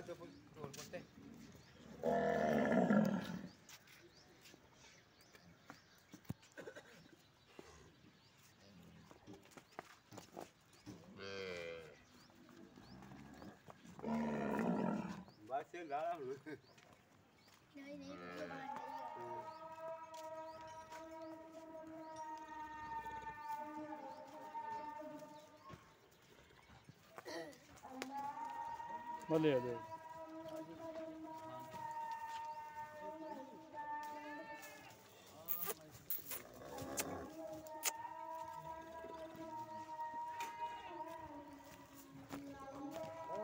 ਚੁੱਪ ਢੋਲ ਪੁੱਤੇ ਬਸ ਇਹ ਗਾਲਾਂ ਹੁਣ ਨਹੀਂ ਨਹੀਂ ਵੀਡੀਓ ਬਣ ਰਹੀ ਹੈ बोले दे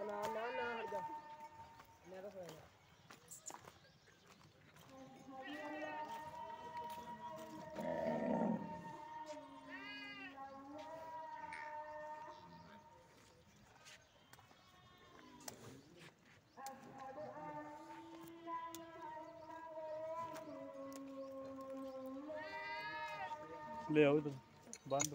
ना ना ना हट जा मेरा फोन है ले आओ इधर बंद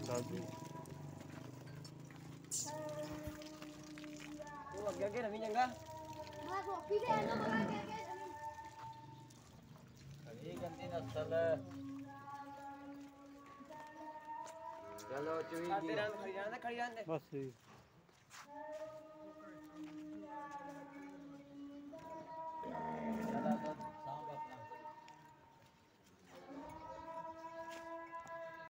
दादी वो अगे अगे रवि चंगा मैं कॉपी दे दो मगर क्या क्या ਅਜੀ ਗੰਦੀ ਨਸਲ ਚਲੋ ਚੁਈ तेरा खड़ी जाने बस ठीक